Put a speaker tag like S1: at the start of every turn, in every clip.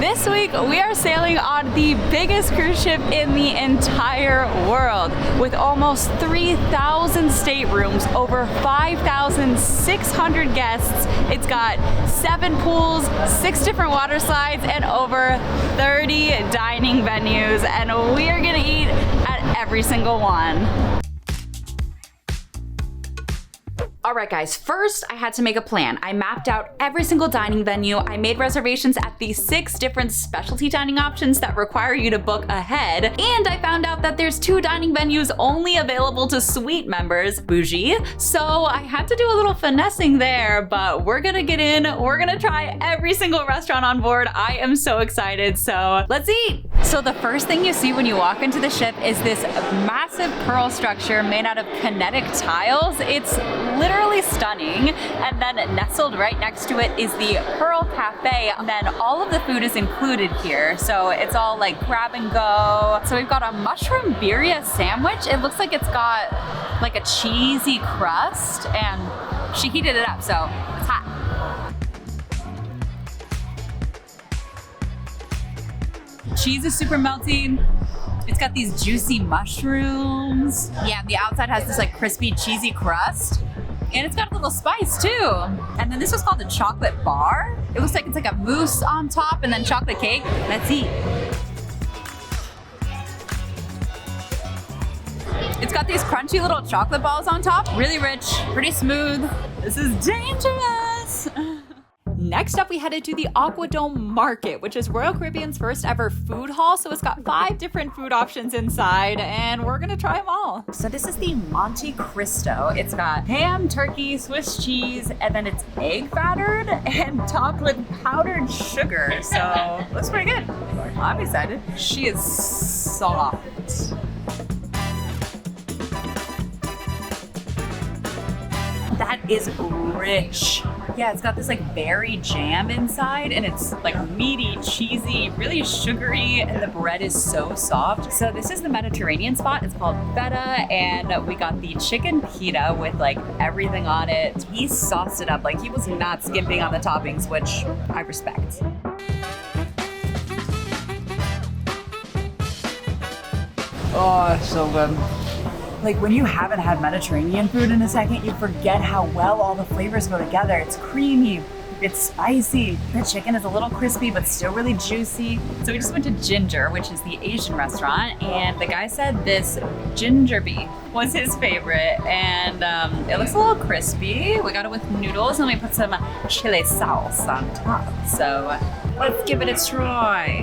S1: This week, we are sailing on the biggest cruise ship in the entire world with almost 3,000 staterooms, over 5,600 guests. It's got 7 pools, 6 different water slides, and over 30 dining venues. And we are gonna eat at every single one. All right, guys, first I had to make a plan. I mapped out every single dining venue. I made reservations at the 6 different specialty dining options that require you to book ahead. And I found out that there's 2 dining venues only available to suite members, bougie. So I had to do a little finessing there, but we're gonna get in. We're gonna try every single restaurant on board. I am so excited, so let's eat. So the first thing you see when you walk into the ship is this massive pearl structure made out of kinetic tiles. It's literally stunning. And then nestled right next to it is the Pearl Cafe. And then all of the food is included here. So it's all like grab and go. So we've got a mushroom birria sandwich. It looks like it's got like a cheesy crust and she heated it up, so it's hot. Cheese is super melty. It's got these juicy mushrooms. Yeah, the outside has this like crispy, cheesy crust. And it's got a little spice too. And then this was called the chocolate bar. It looks like it's like a mousse on top and then chocolate cake. Let's eat. It's got these crunchy little chocolate balls on top. Really rich, pretty smooth. This is dangerous. Next up, we headed to the Aquadome Market, which is Royal Caribbean's first ever food hall. So it's got 5 different food options inside, and we're gonna try them all. So this is the Monte Cristo. It's got ham, turkey, Swiss cheese, and then it's egg battered and topped with powdered sugar. So looks pretty good. I'm excited. She is soft. That is rich. Yeah, it's got this like berry jam inside and it's like meaty, cheesy, really sugary, and the bread is so soft. So this is the Mediterranean spot. It's called Feta, and we got the chicken pita with like everything on it. He sauced it up. Like he was not skimping on the toppings, which I respect.
S2: Oh, it's so good.
S1: Like when you haven't had Mediterranean food in a second, you forget how well all the flavors go together. It's creamy, it's spicy. The chicken is a little crispy, but still really juicy. So we just went to Ginger, which is the Asian restaurant, and the guy said this ginger beef was his favorite, and it looks a little crispy. We got it with noodles, and we put some chili sauce on top. So let's give it a try.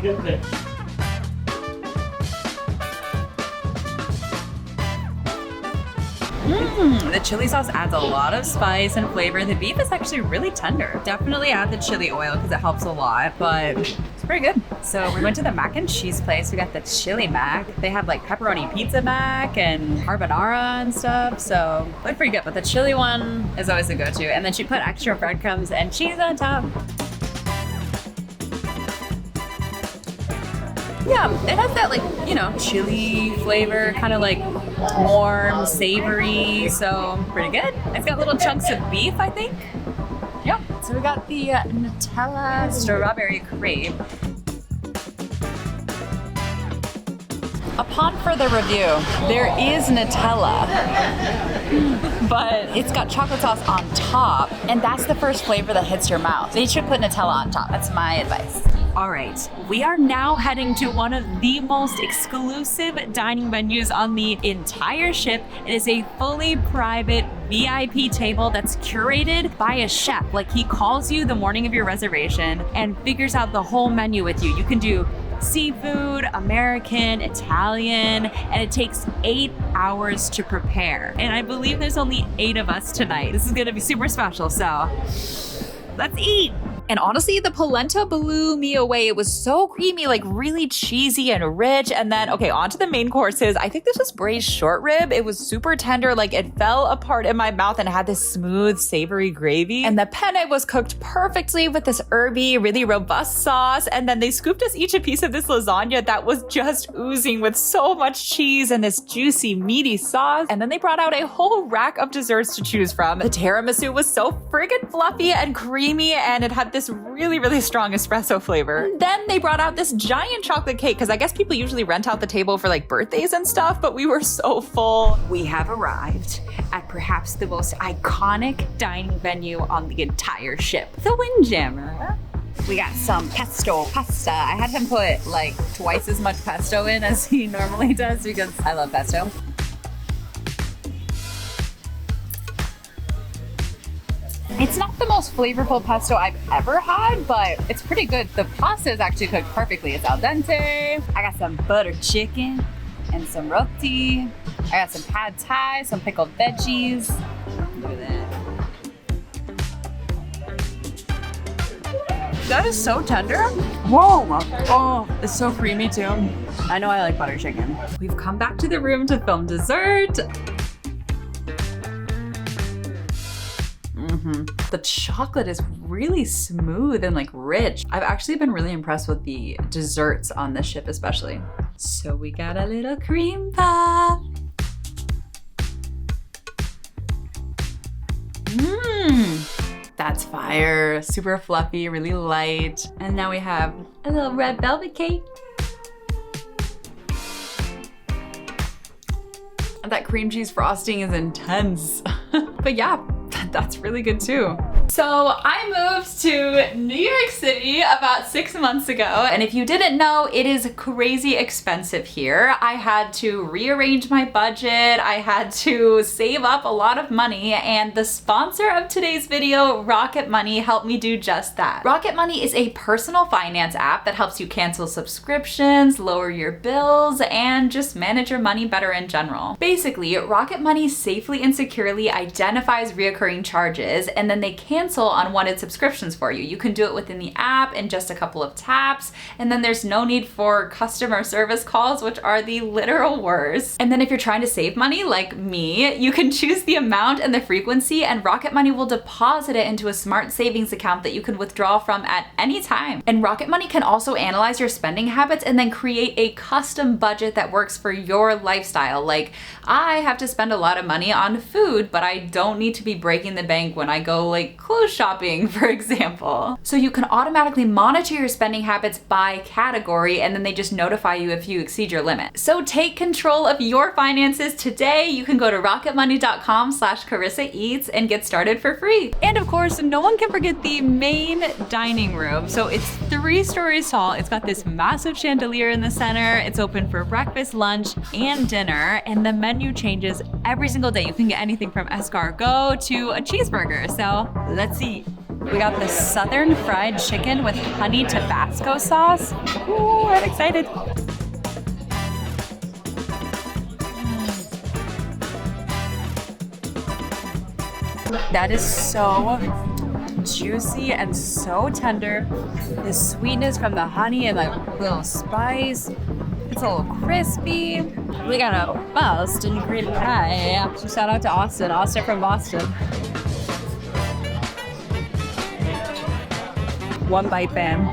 S1: The chili sauce adds a lot of spice and flavor. The beef is actually really tender. Definitely add the chili oil because it helps a lot, but it's pretty good. So we went to the mac and cheese place. We got the chili mac. They have like pepperoni pizza mac and carbonara and stuff. So looked pretty good, but the chili one is always a go-to. And then she put extra breadcrumbs and cheese on top. Yeah, it has that like, you know, chili flavor, kind of like warm, savory, so pretty good. It's got little chunks of beef, I think. Yep. So we got the Nutella strawberry crepe. Upon further review, there is Nutella, but it's got chocolate sauce on top, and that's the first flavor that hits your mouth. They should put Nutella on top. That's my advice. All right, we are now heading to one of the most exclusive dining venues on the entire ship. It is a fully private VIP table that's curated by a chef. Like he calls you the morning of your reservation and figures out the whole menu with you. You can do seafood, American, Italian, and it takes 8 hours to prepare. And I believe there's only 8 of us tonight. This is gonna be super special, so let's eat. And honestly, the polenta blew me away. It was so creamy, like really cheesy and rich. And then, okay, on to the main courses. I think this was braised short rib. It was super tender, like it fell apart in my mouth and had this smooth, savory gravy. And the penne was cooked perfectly with this herby, really robust sauce. And then they scooped us each a piece of this lasagna that was just oozing with so much cheese and this juicy, meaty sauce. And then they brought out a whole rack of desserts to choose from. The tiramisu was so friggin' fluffy and creamy, and it had this really, really strong espresso flavor. And then they brought out this giant chocolate cake, because I guess people usually rent out the table for like birthdays and stuff, but we were so full. We have arrived at perhaps the most iconic dining venue on the entire ship, the Windjammer. We got some pesto pasta. I had him put like twice as much pesto in as he normally does because I love pesto. It's not the most flavorful pesto I've ever had, but it's pretty good. The pasta is actually cooked perfectly. It's al dente. I got some buttered chicken and some roti. I got some pad thai, some pickled veggies. Look at that. That is so tender. Whoa. Oh, it's so creamy too. I know I like butter chicken. We've come back to the room to film dessert. The chocolate is really smooth and like rich. I've actually been really impressed with the desserts on this ship especially. So we got a little cream puff. That's fire. Super fluffy, really light. And now we have a little red velvet cake. That cream cheese frosting is intense. But yeah, that's really good too. So I moved to New York City about 6 months ago. And if you didn't know, it is crazy expensive here. I had to rearrange my budget. I had to save up a lot of money. And the sponsor of today's video, Rocket Money, helped me do just that. Rocket Money is a personal finance app that helps you cancel subscriptions, lower your bills, and just manage your money better in general. Basically, Rocket Money safely and securely identifies reoccurring charges, and then they cancel unwanted subscriptions for you. You can do it within the app in just a couple of taps, and then there's no need for customer service calls, which are the literal worst. And then if you're trying to save money like me, you can choose the amount and the frequency, and Rocket Money will deposit it into a smart savings account that you can withdraw from at any time. And Rocket Money can also analyze your spending habits and then create a custom budget that works for your lifestyle. Like, I have to spend a lot of money on food, but I don't need to be breaking the bank when I go like clothes shopping, for example. So you can automatically monitor your spending habits by category, and then they just notify you if you exceed your limit. So take control of your finances today. You can go to rocketmoney.com/CarissaEats and get started for free. And of course, no one can forget the main dining room. So it's 3 stories tall. It's got this massive chandelier in the center. It's open for breakfast, lunch, and dinner. And the menu changes every single day. You can get anything from escargot to a cheeseburger. So let's see. We got the Southern fried chicken with honey Tabasco sauce. Ooh, I'm excited. That is so juicy and so tender. The sweetness from the honey and like little spice. It's a little crispy. We got a Boston green pie. So shout out to Austin. Austin from Boston. One bite, fam.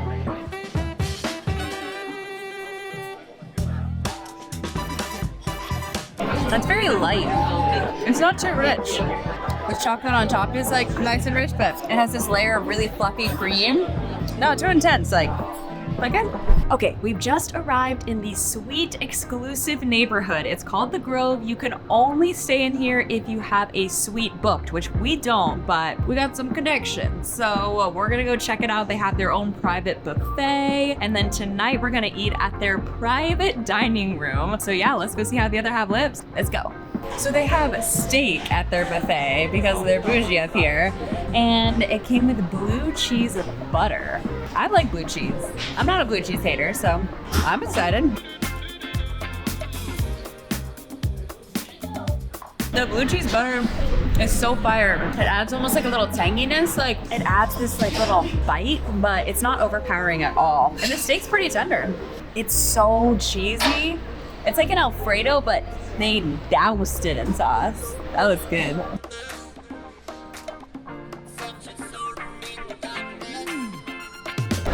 S1: That's very light. It's not too rich. The chocolate on top is like nice and rich, but it has this layer of really fluffy cream. Not too intense, like good. Okay, we've just arrived in the sweet, exclusive neighborhood. It's called The Grove. You can only stay in here if you have a suite booked, which we don't, but we got some connections. So we're gonna go check it out. They have their own private buffet. And then tonight we're gonna eat at their private dining room. So yeah, let's go see how the other half lives. Let's go. So they have a steak at their buffet because they're bougie up here. And it came with blue cheese with butter. I like blue cheese. I'm not a blue cheese hater, so I'm excited. The blue cheese butter is so fire. It adds almost like a little tanginess. Like it adds this like little bite, but it's not overpowering at all. And the steak's pretty tender. It's so cheesy. It's like an Alfredo, but they doused it in sauce. That was good.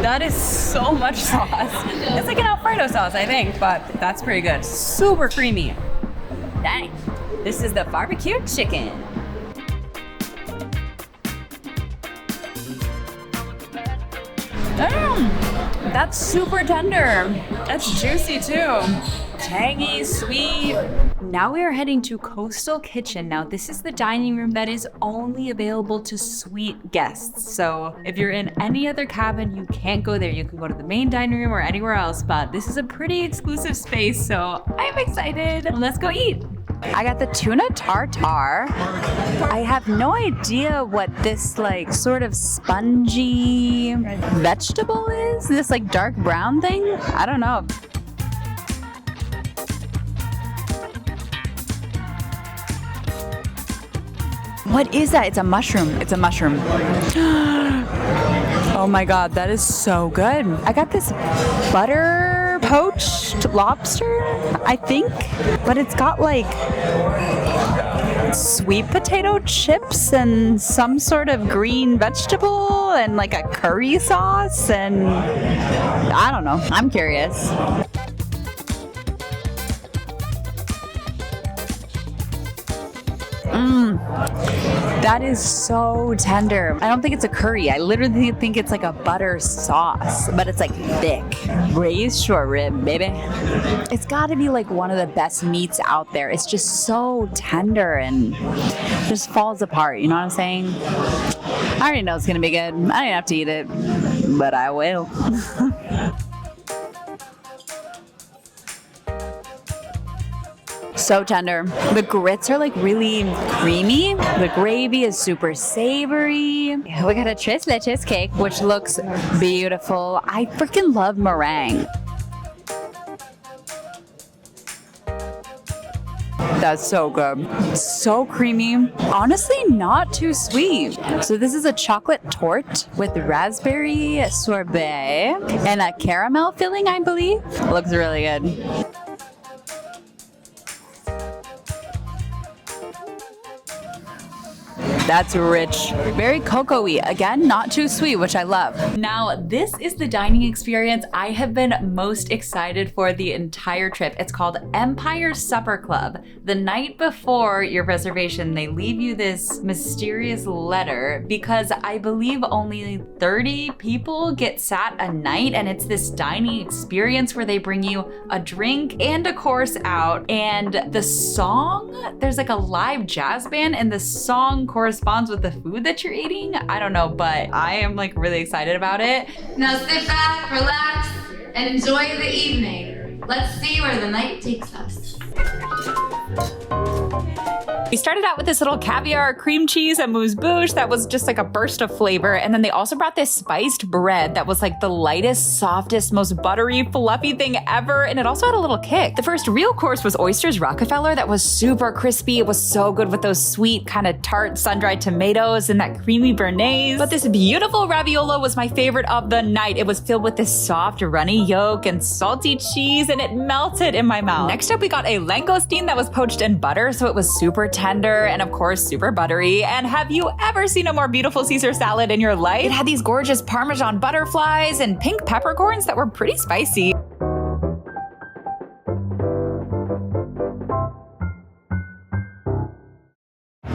S1: That is so much sauce. It's like an Alfredo sauce, I think, but that's pretty good. Super creamy. Dang. This is the barbecue chicken. That's super tender. That's juicy too. Tangy, sweet. Now we are heading to Coastal Kitchen. Now this is the dining room that is only available to suite guests. So if you're in any other cabin, you can't go there. You can go to the main dining room or anywhere else, but this is a pretty exclusive space, so I'm excited. Let's go eat. I got the tuna tartare. I have no idea what this like sort of spongy vegetable is. This like dark brown thing? I don't know. What is that? It's a mushroom. It's a mushroom. Oh my God, that is so good. I got this butter poached lobster, I think, but it's got like sweet potato chips and some sort of green vegetable and like a curry sauce and I don't know. I'm curious. That is so tender. I don't think it's a curry. I literally think it's like a butter sauce, but it's like thick. Braised short rib, baby. It's gotta be like one of the best meats out there. It's just so tender and just falls apart. You know what I'm saying? I already know it's gonna be good. I don't even have to eat it, but I will. So tender. The grits are like really creamy. The gravy is super savory. We got a tres leches cake, which looks beautiful. I freaking love meringue. That's so good. So creamy. Honestly, not too sweet. So this is a chocolate torte with raspberry sorbet and a caramel filling, I believe. Looks really good. That's rich. Very cocoa-y. Again, not too sweet, which I love. Now, this is the dining experience I have been most excited for the entire trip. It's called Empire Supper Club. The night before your reservation, they leave you this mysterious letter because I believe only 30 people get sat a night, and it's this dining experience where they bring you a drink and a course out. And the song, there's like a live jazz band, and the song corresponds with the food that you're eating. I don't know, but I am like really excited about it.
S3: Now sit back, relax, and enjoy the evening. Let's see where the night takes us.
S1: We started out with this little caviar cream cheese amuse-bouche that was just like a burst of flavor. And then they also brought this spiced bread that was like the lightest, softest, most buttery, fluffy thing ever. And it also had a little kick. The first real course was oysters Rockefeller that was super crispy. It was so good with those sweet kind of tart sun-dried tomatoes and that creamy béarnaise. But this beautiful raviola was my favorite of the night. It was filled with this soft, runny yolk and salty cheese, and it melted in my mouth. Next up, we got a langoustine that was poached in butter, so it was super tender and of course super buttery. And have you ever seen a more beautiful Caesar salad in your life? It had these gorgeous Parmesan butterflies and pink peppercorns that were pretty spicy.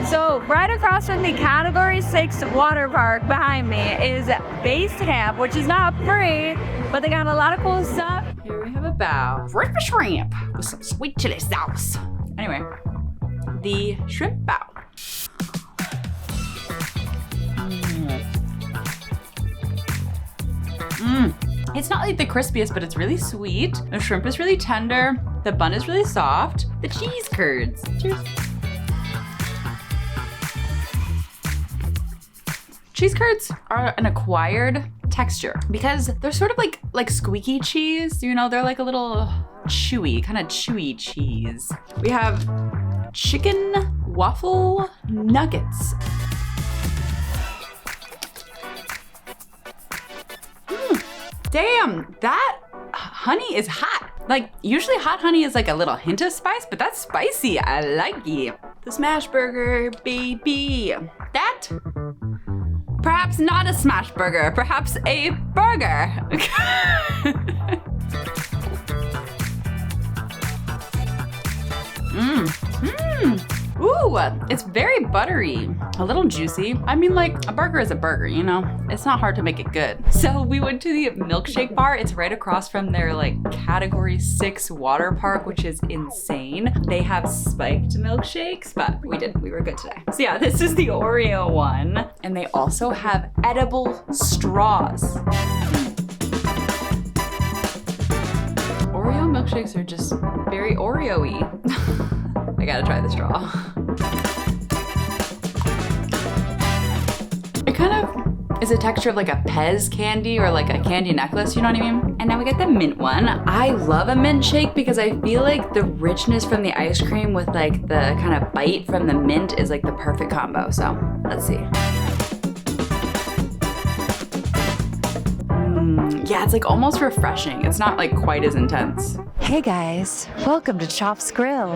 S4: So right across from the Category 6 water park behind me is Base Hamp, which is not free, but they got a lot of cool stuff.
S1: Here we have a bow. Fresh shrimp with some sweet chili sauce. Anyway, the shrimp bow. It's not like the crispiest, but it's really sweet. The shrimp is really tender. The bun is really soft. The cheese curds. Cheers. Cheese curds are an acquired texture because they're sort of like squeaky cheese. You know, they're like a little chewy, kind of chewy cheese. We have chicken waffle nuggets. Damn, that honey is hot. Like, usually hot honey is like a little hint of spice, but that's spicy. I like it. The smash burger, baby. That, perhaps not a smash burger, perhaps a burger. Ooh, Ooh, it's very buttery, a little juicy. I mean, like, a burger is a burger, you know? It's not hard to make it good. So we went to the Milkshake Bar. It's right across from their like Category 6 water park, which is insane. They have spiked milkshakes, but we were good today. So yeah, this is the Oreo one. And they also have edible straws. Oreo milkshakes are just very Oreo-y. I gotta try the straw. It kind of is a texture of like a Pez candy or like a candy necklace, you know what I mean? And now we get the mint one. I love a mint shake because I feel like the richness from the ice cream with like the kind of bite from the mint is like the perfect combo. So let's see. Yeah, it's like almost refreshing. It's not like quite as intense.
S5: Hey guys, welcome to Chop's Grill,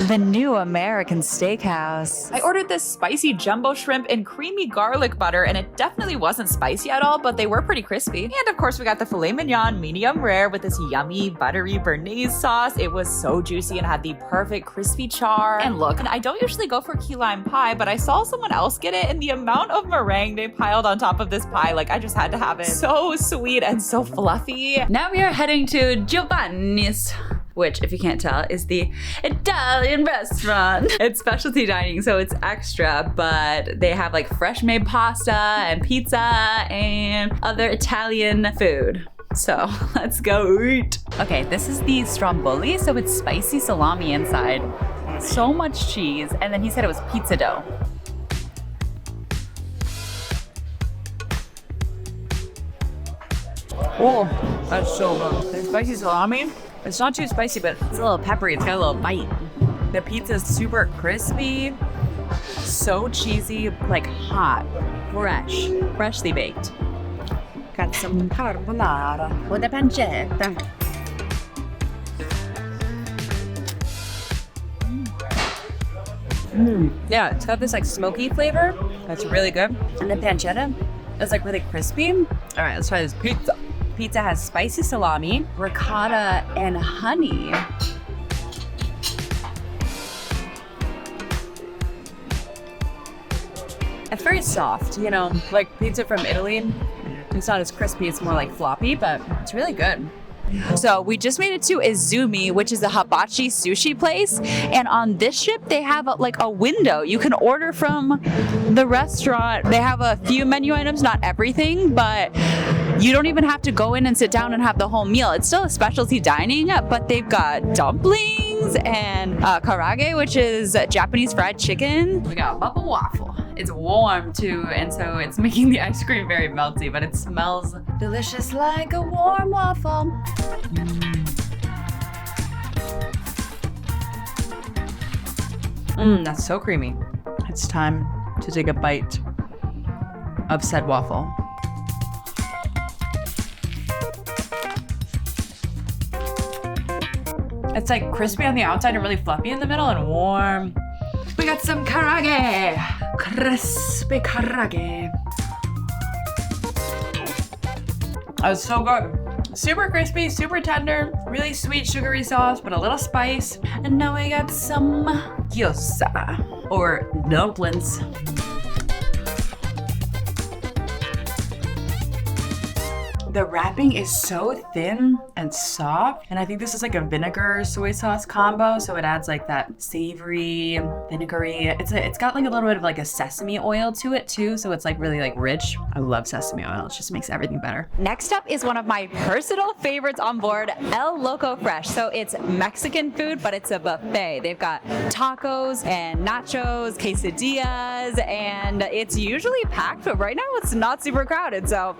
S5: the new American steakhouse.
S1: I ordered this spicy jumbo shrimp and creamy garlic butter, and it definitely wasn't spicy at all, but they were pretty crispy. And of course, we got the filet mignon medium rare with this yummy buttery béarnaise sauce. It was so juicy and had the perfect crispy char. And look, I don't usually go for key lime pie, but I saw someone else get it, and the amount of meringue they piled on top of this pie, like I just had to have it. So sweet and so fluffy. Now we are heading to Giovannis, which, if you can't tell, is the Italian restaurant. It's specialty dining, so it's extra, but they have like fresh made pasta and pizza and other Italian food. So let's go eat. Okay, this is the stromboli, so it's spicy salami inside. So much cheese, and then he said it was pizza dough.
S2: Oh, that's so good. The spicy salami, it's not too spicy, but it's a little peppery. It's got a little bite. The pizza's super crispy, so cheesy, like hot, fresh, freshly baked. Got some carbonara with a pancetta. Yeah, it's got this like smoky flavor that's really good. And the pancetta is like really crispy. All right, let's try this pizza. Pizza has spicy salami, ricotta, and honey. It's very soft, you know, like pizza from Italy. It's not as crispy, it's more like floppy, but it's really good. So we just made it to Isumi, which is a hibachi sushi place. And on this ship, they have like a window. You can order from the restaurant. They have a few menu items, not everything, but you don't even have to go in and sit down and have the whole meal. It's still a specialty dining, but they've got dumplings and karage, which is Japanese fried chicken. We got bubble waffle. It's warm too, and so it's making the ice cream very melty, but it smells delicious like a warm waffle. That's so creamy. It's time to take a bite of said waffle. It's like crispy on the outside and really fluffy in the middle and warm. We got some karage. Crispy karage. That was so good. Super crispy, super tender, really sweet sugary sauce, but a little spice. And now we got some gyoza, or dumplings. The wrapping is so thin and soft, and I think this is like a vinegar soy sauce combo, so it adds like that savory, vinegary. It's got like a little bit of like a sesame oil to it too, so it's like really like rich. I love sesame oil. It just makes everything better.
S5: Next up is one of my personal favorites on board, El Loco Fresh. So it's Mexican food, but it's a buffet. They've got tacos and nachos, quesadillas, and it's usually packed, but right now it's not super crowded, so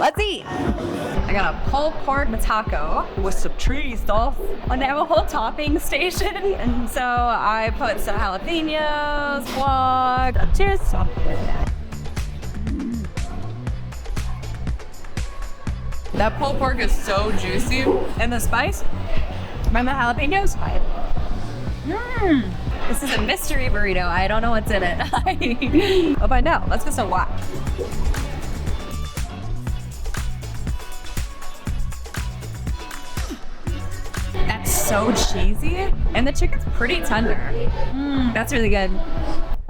S5: let's eat. I got a pulled pork taco with some cheese stuff. And they have a whole topping station. And so I put some jalapenos, guac, cheers.
S2: That pulled pork is so juicy. And the spice from the jalapenos.
S4: This is a mystery burrito. I don't know what's in it.
S2: I'll find out. Let's get some guac. so cheesy, and the chicken's pretty tender. That's really good.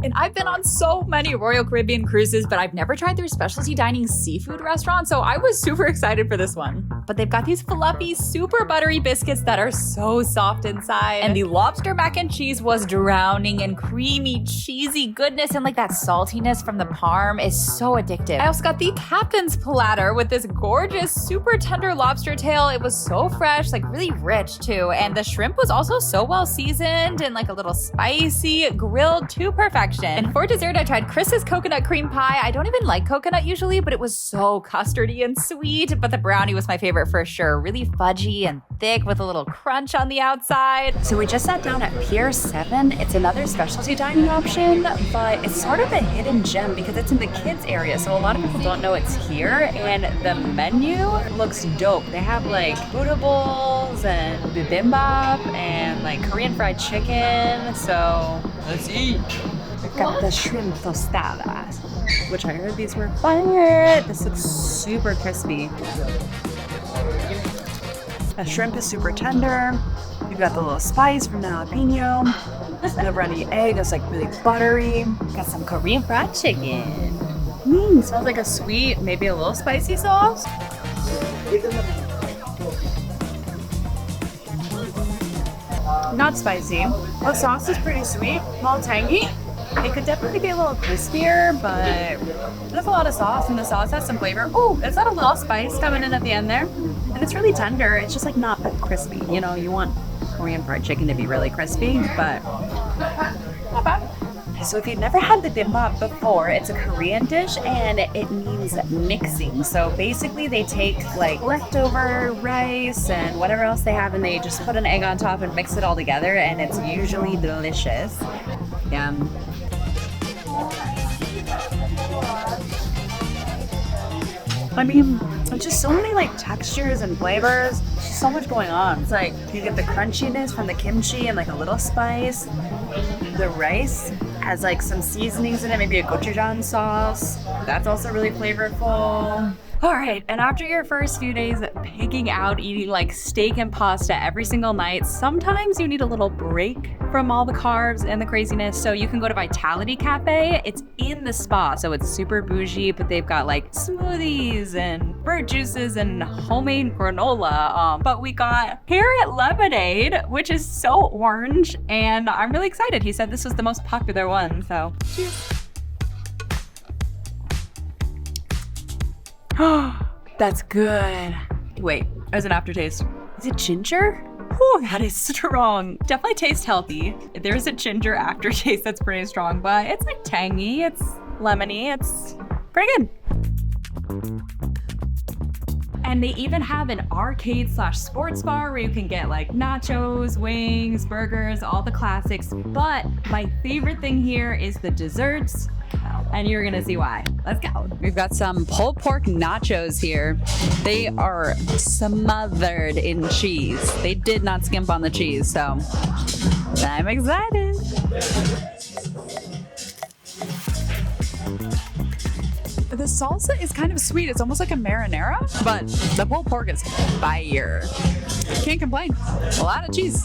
S1: And I've been on so many Royal Caribbean cruises, but I've never tried their specialty dining seafood restaurant, so I was super excited for this one. But they've got these fluffy, super buttery biscuits that are so soft inside. And the lobster mac and cheese was drowning in creamy, cheesy goodness, and like that saltiness from the parm is so addictive. I also got the captain's platter with this gorgeous, super tender lobster tail. It was so fresh, like really rich too. And the shrimp was also so well seasoned and like a little spicy, grilled to perfection. And for dessert, I tried Chris's coconut cream pie. I don't even like coconut usually, but it was so custardy and sweet. But the brownie was my favorite for sure. Really fudgy and thick with a little crunch on the outside.
S2: So we just sat down at Pier 7. It's another specialty dining option, but it's sort of a hidden gem because it's in the kids area. So a lot of people don't know it's here. And the menu looks dope. They have like Buddha bowls and bibimbap and like Korean fried chicken. So let's eat. We've got the shrimp tostadas, which I heard these were fire. This looks super crispy. The shrimp is super tender. You've got the little spice from the jalapeno. The runny egg is like really buttery. Got some Korean fried chicken. Smells like a sweet, maybe a little spicy sauce. Not spicy. The sauce is pretty sweet, a little tangy. It could definitely be a little crispier, but there's a lot of sauce, and the sauce has some flavor. Oh, it's got a little spice coming in at the end there. And it's really tender. It's just like not crispy. You know, you want Korean fried chicken to be really crispy, but not bad. So if you've never had the bibimbap before, it's a Korean dish and it means mixing. So basically they take like leftover rice and whatever else they have and they just put an egg on top and mix it all together, and it's usually delicious. Yum. I mean, it's just so many like textures and flavors. There's just so much going on. It's like you get the crunchiness from the kimchi and like a little spice. The rice has like some seasonings in it, maybe a gochujang sauce. That's also really flavorful. All right, and after your first few days pigging out eating like steak and pasta every single night, sometimes you need a little break from all the carbs and the craziness. So you can go to Vitality Cafe. It's in the spa, so it's super bougie, but they've got like smoothies and fruit juices and homemade granola. But we got carrot lemonade, which is so orange, and I'm really excited. He said this was the most popular one, so cheers. That's good. Wait, as an aftertaste, is it ginger? Oh, that is strong. Definitely tastes healthy. There's a ginger aftertaste that's pretty strong, but it's like tangy, it's lemony, it's pretty good. And they even have an arcade/sports bar where you can get like nachos, wings, burgers, all the classics. But my favorite thing here is the desserts. And you're gonna see why. Let's go.
S5: We've got some pulled pork nachos here. They are smothered in cheese. They did not skimp on the cheese, so I'm excited. The salsa is kind of sweet. It's almost like a marinara, but the pulled pork is fire. Can't complain. A lot of cheese.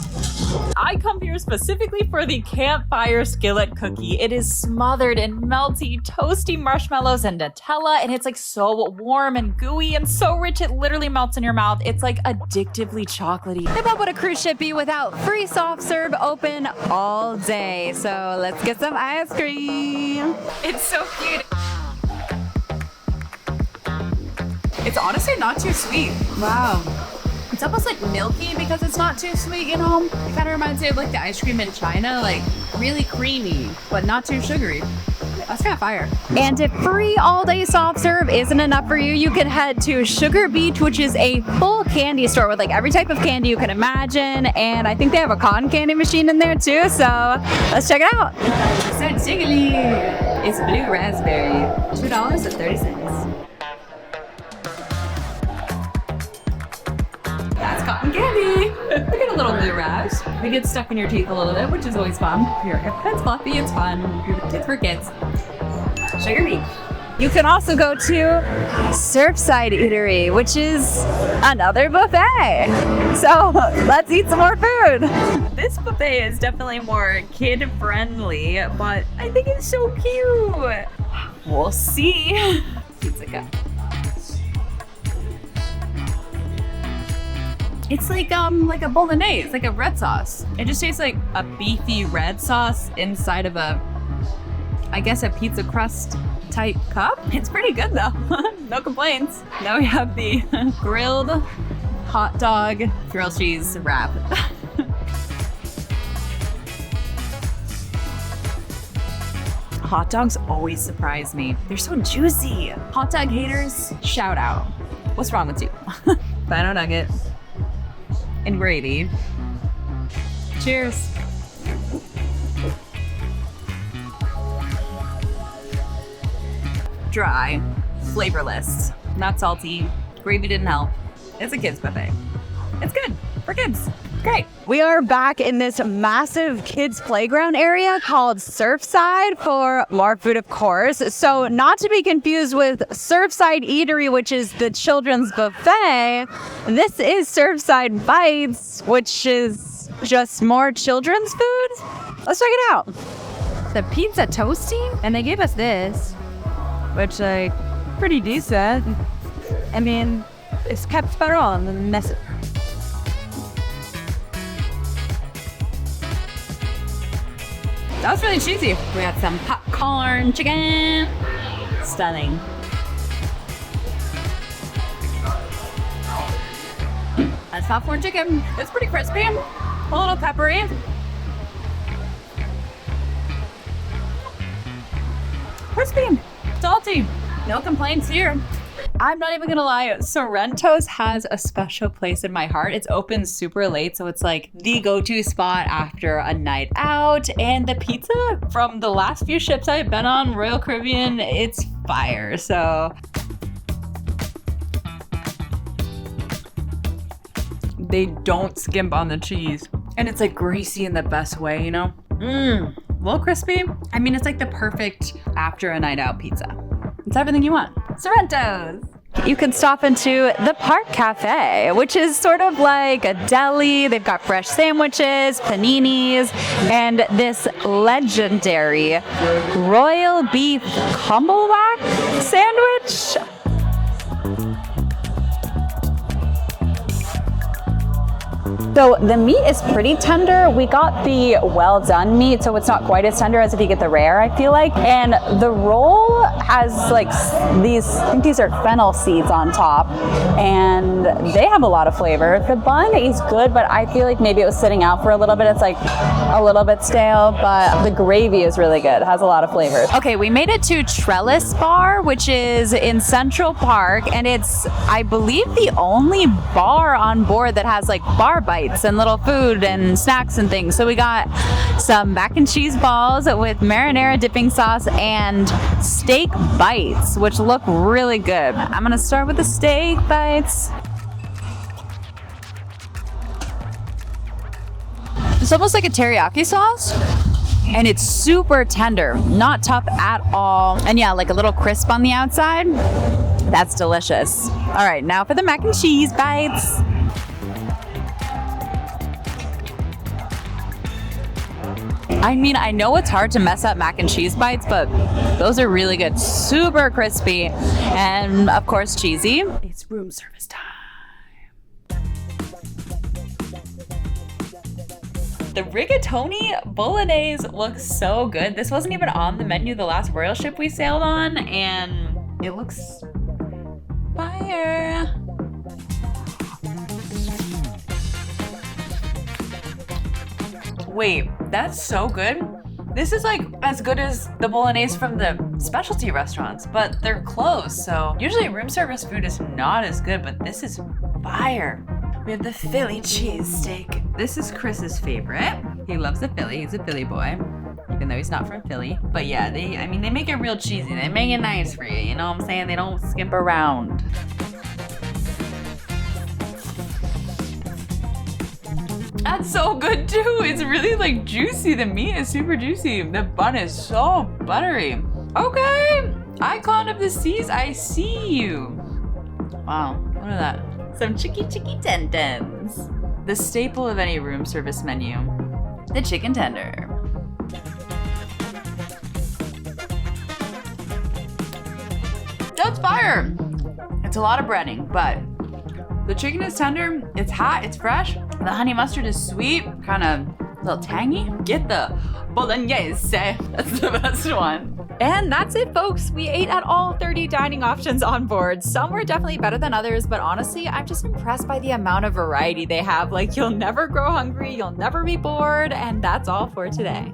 S1: I come here specifically for the campfire skillet cookie. It is smothered in melty, toasty marshmallows and Nutella, and it's like so warm and gooey and so rich it literally melts in your mouth. It's like addictively chocolatey.
S5: Hey, what would a cruise ship be without free soft serve open all day? So let's get some ice cream.
S1: It's so cute.
S2: It's honestly not too sweet. Wow. It's almost like milky because it's not too sweet, you know? It kind of reminds me of like the ice cream in China, like really creamy, but not too sugary. That's kind of fire.
S5: And if free all-day soft serve isn't enough for you, you can head to Sugar Beach, which is a full candy store with like every type of candy you can imagine. And I think they have a cotton candy machine in there too, so let's check it out.
S2: So jiggly. It's blue raspberry. $2.30. That's cotton candy. We get a little blue rash. It gets stuck in your teeth a little bit, which is always fun. It's fluffy, it's fun. It's for kids. Sugar beet. You can also go to Surfside Eery, which is another buffet. So let's eat some more food. This buffet is definitely more kid friendly, but I think it's so cute. We'll see. Pizza guy. It's like a bolognese, like a red sauce. It just tastes like a beefy red sauce inside of a, I guess, a pizza crust type cup. It's pretty good though. No complaints. Now we have the grilled hot dog grilled cheese wrap. Hot dogs always surprise me. They're so juicy. Hot dog haters, shout out. What's wrong with you? Bino nugget and gravy. Cheers. Dry, flavorless, not salty. Gravy didn't help. It's a kids buffet. It's good for kids. Great.
S4: We are back in this massive kids playground area called Surfside for more food, of course. So not to be confused with Surfside Eery, which is the children's buffet. This is Surfside Bites, which is just more children's food. Let's check it out. The pizza toasty, and they gave us this, which like pretty decent. I mean, it's kept better on than mess.
S2: That was really cheesy. We got some popcorn chicken. Stunning. That's popcorn chicken. It's pretty crispy, a little peppery. Crispy, salty, no complaints here. I'm not even gonna lie, Sorrento's has a special place in my heart. It's open super late, so it's like the go-to spot after a night out. And the pizza from the last few ships I've been on, Royal Caribbean, it's fire, so. They don't skimp on the cheese. And it's like greasy in the best way, you know? A little crispy. I mean, it's like the perfect after a night out pizza. It's everything you want. Sorrento's.
S4: You can stop into the Park Cafe, which is sort of like a deli. They've got fresh sandwiches, paninis, and this legendary royal beef cumblewack sandwich. So the meat is pretty tender. We got the well done meat, so it's not quite as tender as if you get the rare, I feel like. And the roll has like these, I think these are fennel seeds on top, and they have a lot of flavor. The bun is good, but I feel like maybe it was sitting out for a little bit. It's like a little bit stale, but the gravy is really good. It has a lot of flavors.
S2: Okay, we made it to Trellis Bar, which is in Central Park, and it's, I believe, the only bar on board that has like bar bites and little food and snacks and things. So we got some mac and cheese balls with marinara dipping sauce and steak bites, which look really good. I'm gonna start with the steak bites. It's almost like a teriyaki sauce, and it's super tender, not tough at all. And yeah, like a little crisp on the outside. That's delicious. All right, now for the mac and cheese bites. I mean, I know it's hard to mess up mac and cheese bites, but those are really good. Super crispy, and of course cheesy. It's room service time. The rigatoni bolognese looks so good. This wasn't even on the menu the last royal ship we sailed on, and it looks fire. Wait, that's so good. This is like as good as the bolognese from the specialty restaurants, but they're closed, so usually room service food is not as good, but this is fire. We have the Philly cheesesteak. This is Chris's favorite. He loves the Philly, he's a Philly boy, even though he's not from Philly. But yeah, they make it real cheesy. They make it nice for you, you know what I'm saying? They don't skimp around. That's so good too. It's really like juicy. The meat is super juicy. The bun is so buttery. Okay,
S1: Icon of the seas, I see you. Wow, what are that? Some chicky tenders. The staple of any room service menu, the chicken tender. That's fire. It's a lot of breading, but the chicken is tender, it's hot, it's fresh. The honey mustard is sweet, kind of a little tangy. Get the bolognese, that's the best one.
S5: And that's it, folks. We ate at all 30 dining options on board. Some were definitely better than others, but honestly, I'm just impressed by the amount of variety they have. Like, you'll never grow hungry, you'll never be bored, and that's all for today.